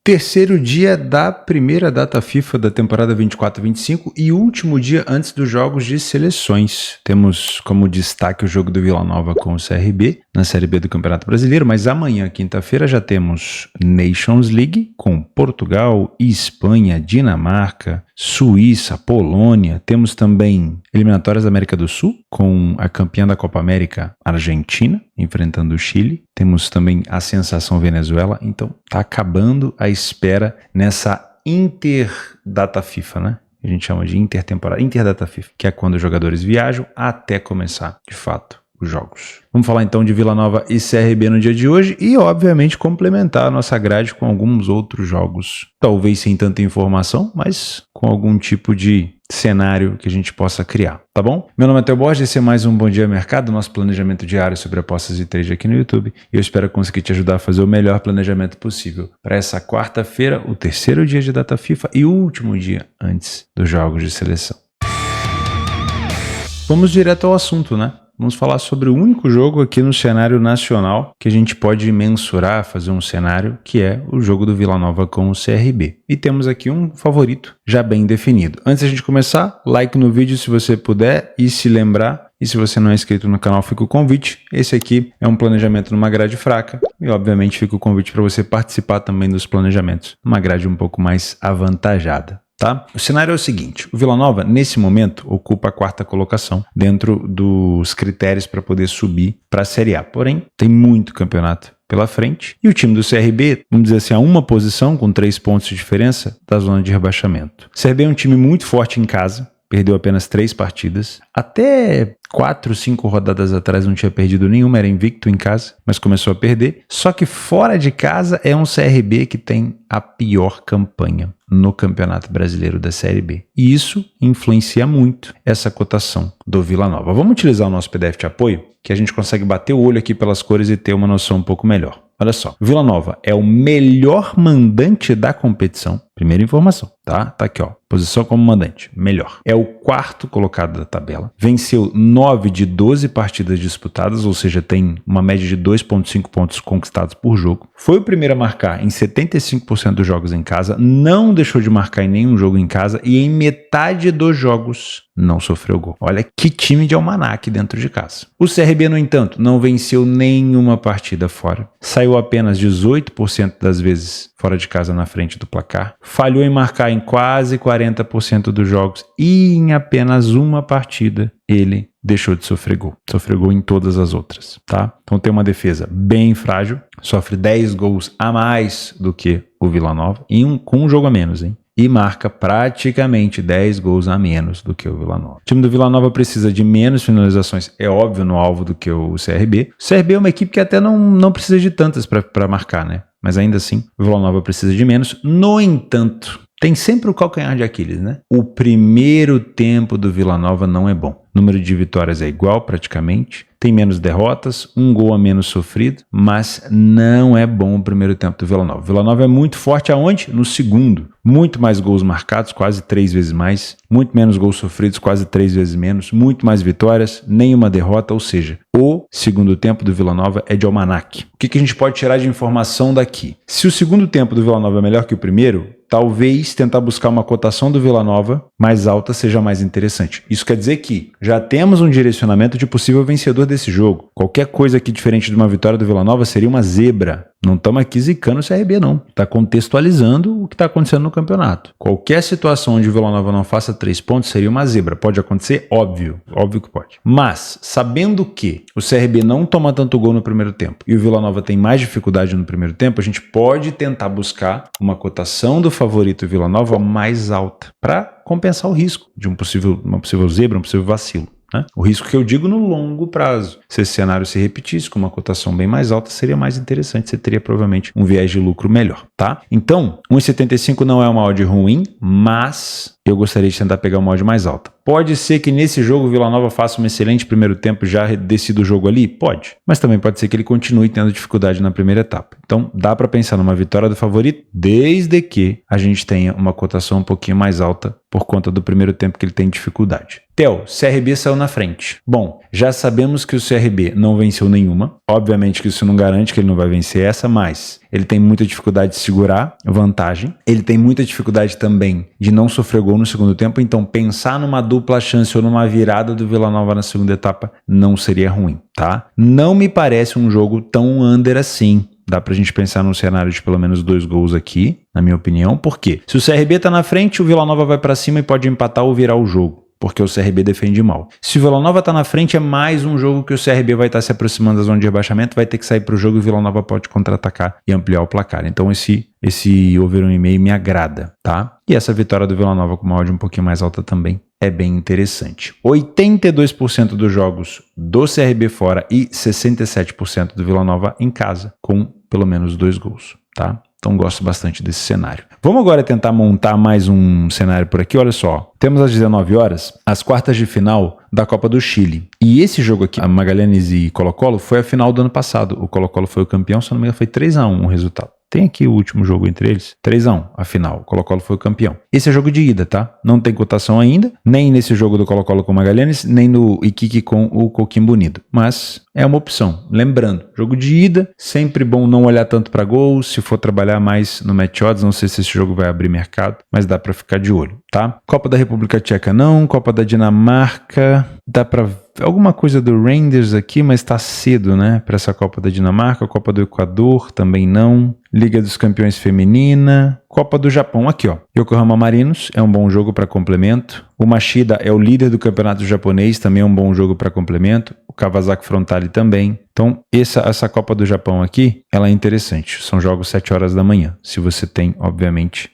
Terceiro dia da primeira data FIFA da temporada 24-25 e último dia antes dos jogos de seleções. Temos como destaque o jogo do Vila Nova com o CRB na Série B do Campeonato Brasileiro, mas amanhã, quinta-feira, já temos Nations League com Portugal, Espanha, Dinamarca, Suíça, Polônia. Temos também eliminatórias da América do Sul com a campeã da Copa América, Argentina, enfrentando o Chile. Temos também a sensação Venezuela. Então, tá acabando a espera nessa interdata FIFA, né? A gente chama de interdata FIFA, que é quando os jogadores viajam até começar, de fato, os jogos. Vamos falar então de Vila Nova e CRB no dia de hoje e, obviamente, complementar a nossa grade com alguns outros jogos. Talvez sem tanta informação, mas com algum tipo de cenário que a gente possa criar, tá bom? Meu nome é Theo Borges, esse é mais um Bom Dia Mercado, nosso planejamento diário sobre apostas e trade aqui no YouTube. E eu espero conseguir te ajudar a fazer o melhor planejamento possível para essa quarta-feira, o terceiro dia de data FIFA e o último dia antes dos jogos de seleção. Vamos direto ao assunto, né? Vamos falar sobre o único jogo aqui no cenário nacional que a gente pode mensurar, fazer um cenário, que é o jogo do Vila Nova com o CRB. E temos aqui um favorito já bem definido. Antes da gente começar, like no vídeo se você puder e se lembrar. E se você não é inscrito no canal, fica o convite. Esse aqui é um planejamento numa grade fraca. E obviamente fica o convite para você participar também dos planejamentos numa grade um pouco mais avantajada. Tá? O cenário é o seguinte, o Vila Nova, nesse momento, ocupa a quarta colocação dentro dos critérios para poder subir para a Série A. Porém, tem muito campeonato pela frente. E o time do CRB, vamos dizer assim, a uma posição, com 3 pontos de diferença, da zona de rebaixamento. O CRB é um time muito forte em casa, perdeu apenas 3 partidas. Até 4, 5 rodadas atrás não tinha perdido nenhuma, era invicto em casa, mas começou a perder. Só que fora de casa é um CRB que tem a pior campanha no Campeonato Brasileiro da Série B. E isso influencia muito essa cotação do Vila Nova. Vamos utilizar o nosso PDF de apoio, que a gente consegue bater o olho aqui pelas cores e ter uma noção um pouco melhor. Olha só, Vila Nova é o melhor mandante da competição. Primeira informação, tá? Tá aqui, ó. Posição como mandante, melhor. É o quarto colocado da tabela. Venceu 9 de 12 partidas disputadas, ou seja, tem uma média de 2,5 pontos conquistados por jogo. Foi o primeiro a marcar em 75% dos jogos em casa, não deixou de marcar em nenhum jogo em casa e em metade dos jogos não sofreu gol. Olha que time de almanaque dentro de casa. O CRB, no entanto, não venceu nenhuma partida fora. Saiu apenas 18% das vezes fora de casa na frente do placar. Falhou em marcar em quase 40% dos jogos e em apenas uma partida ele deixou de sofrer gol. Sofreu gol em todas as outras, tá? Então tem uma defesa bem frágil, sofre 10 gols a mais do que o Vila Nova com um jogo a menos, hein? E marca praticamente 10 gols a menos do que o Vila Nova. O time do Vila Nova precisa de menos finalizações, é óbvio, no alvo do que o CRB. O CRB é uma equipe que até não precisa de tantas para marcar, né? Mas ainda assim, o Vila Nova precisa de menos. No entanto, tem sempre o calcanhar de Aquiles, né? O primeiro tempo do Vila Nova não é bom. O número de vitórias é igual praticamente. Tem menos derrotas, um gol a menos sofrido, mas não é bom o primeiro tempo do Vila Nova. O Vila Nova é muito forte aonde? No segundo. Muito mais gols marcados, quase 3 vezes mais. Muito menos gols sofridos, quase 3 vezes menos. Muito mais vitórias, nenhuma derrota. Ou seja, o segundo tempo do Vila Nova é de almanaque. O que a gente pode tirar de informação daqui? Se o segundo tempo do Vila Nova é melhor que o primeiro, talvez tentar buscar uma cotação do Vila Nova mais alta seja mais interessante. Isso quer dizer que já temos um direcionamento de possível vencedor desse jogo. Qualquer coisa aqui diferente de uma vitória do Vila Nova seria uma zebra. Não estamos aqui zicando o CRB, não. Está contextualizando o que está acontecendo no campeonato. Qualquer situação onde o Vila Nova não faça 3 pontos seria uma zebra. Pode acontecer? Óbvio. Óbvio que pode. Mas, sabendo que o CRB não toma tanto gol no primeiro tempo e o Vila Nova tem mais dificuldade no primeiro tempo, a gente pode tentar buscar uma cotação do favorito Vila Nova mais alta para compensar o risco de uma possível zebra, um possível vacilo. Né? O risco que eu digo no longo prazo. Se esse cenário se repetisse com uma cotação bem mais alta, seria mais interessante, você teria provavelmente um viés de lucro melhor, tá? Então, 1,75 não é uma odd ruim, mas eu gostaria de tentar pegar uma odd mais alta. Pode ser que nesse jogo o Vila Nova faça um excelente primeiro tempo, já decida o jogo ali? Pode. Mas também pode ser que ele continue tendo dificuldade na primeira etapa. Então, dá para pensar numa vitória do favorito, desde que a gente tenha uma cotação um pouquinho mais alta por conta do primeiro tempo que ele tem dificuldade. Theo, CRB saiu na frente. Bom, já sabemos que o CRB não venceu nenhuma. Obviamente que isso não garante que ele não vai vencer essa, mas Ele tem muita dificuldade de segurar vantagem. Ele tem muita dificuldade também de não sofrer gol no segundo tempo. Então, pensar numa dupla chance ou numa virada do Vila Nova na segunda etapa não seria ruim, tá? Não me parece um jogo tão under assim. Dá pra gente pensar num cenário de pelo menos 2 gols aqui, na minha opinião. Por quê? Se o CRB tá na frente, o Vila Nova vai pra cima e pode empatar ou virar o jogo, porque o CRB defende mal. Se o Vila Nova tá na frente, é mais um jogo que o CRB vai estar se aproximando da zona de rebaixamento, vai ter que sair pro jogo e o Vila Nova pode contra-atacar e ampliar o placar. Então esse over 1,5 me agrada, tá? E essa vitória do Vila Nova com uma odd um pouquinho mais alta também é bem interessante. 82% dos jogos do CRB fora e 67% do Vila Nova em casa, com pelo menos 2 gols, tá? Então gosto bastante desse cenário. Vamos agora tentar montar mais um cenário por aqui. Olha só, temos às 19 horas as quartas de final da Copa do Chile. E esse jogo aqui, a Magallanes e Colo-Colo, foi a final do ano passado. O Colo-Colo foi o campeão, se não me engano foi 3-1 o resultado. Tem aqui o último jogo entre eles, 3-1, a final. O Colo-Colo foi o campeão. Esse é jogo de ida, tá? Não tem cotação ainda, nem nesse jogo do Colo-Colo com o Magallanes, nem no Iquique com o Coquimbo Unido. Mas é uma opção. Lembrando, jogo de ida, sempre bom não olhar tanto para gols, se for trabalhar mais no match odds, não sei se esse jogo vai abrir mercado, mas dá para ficar de olho, tá? Copa da República Tcheca não, Copa da Dinamarca, dá para alguma coisa do Rangers aqui, mas tá cedo, né, para essa Copa da Dinamarca. Copa do Equador também não. Liga dos Campeões Feminina. Copa do Japão aqui, ó. Yokohama Marinos é um bom jogo para complemento. O Machida é o líder do campeonato japonês, também é um bom jogo para complemento. O Kawasaki Frontale também. Então, essa Copa do Japão aqui, ela é interessante. São jogos 7 horas da manhã, se você tem, obviamente,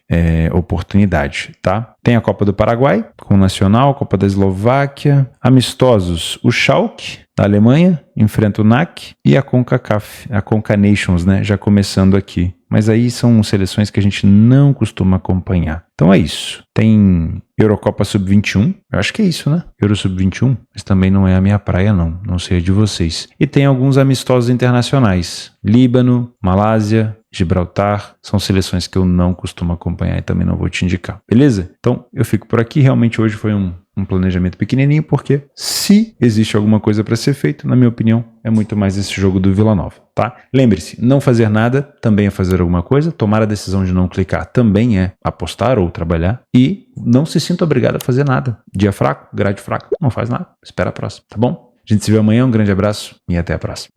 oportunidade, tá? Tem a Copa do Paraguai, com o Nacional, Copa da Eslováquia. Amistosos, o Schalke, da Alemanha, enfrenta o NAC e a CONCACAF, a Conca Nations, né? Já começando aqui. Mas aí são seleções que a gente não costuma acompanhar. Então é isso. Tem Eurocopa Sub-21. Eu acho que é isso, né? Euro Sub-21. Mas também não é a minha praia, não. Não sei a de vocês. E tem alguns amistosos internacionais. Líbano, Malásia, Gibraltar. São seleções que eu não costumo acompanhar e também não vou te indicar. Beleza? Então eu fico por aqui. Realmente hoje foi um planejamento pequenininho, porque se existe alguma coisa para ser feito, na minha opinião, é muito mais esse jogo do Vila Nova, tá? Lembre-se, não fazer nada também é fazer alguma coisa, tomar a decisão de não clicar também é apostar ou trabalhar, e não se sinta obrigado a fazer nada. Dia fraco, grade fraca, não faz nada, espera a próxima, tá bom? A gente se vê amanhã, um grande abraço e até a próxima.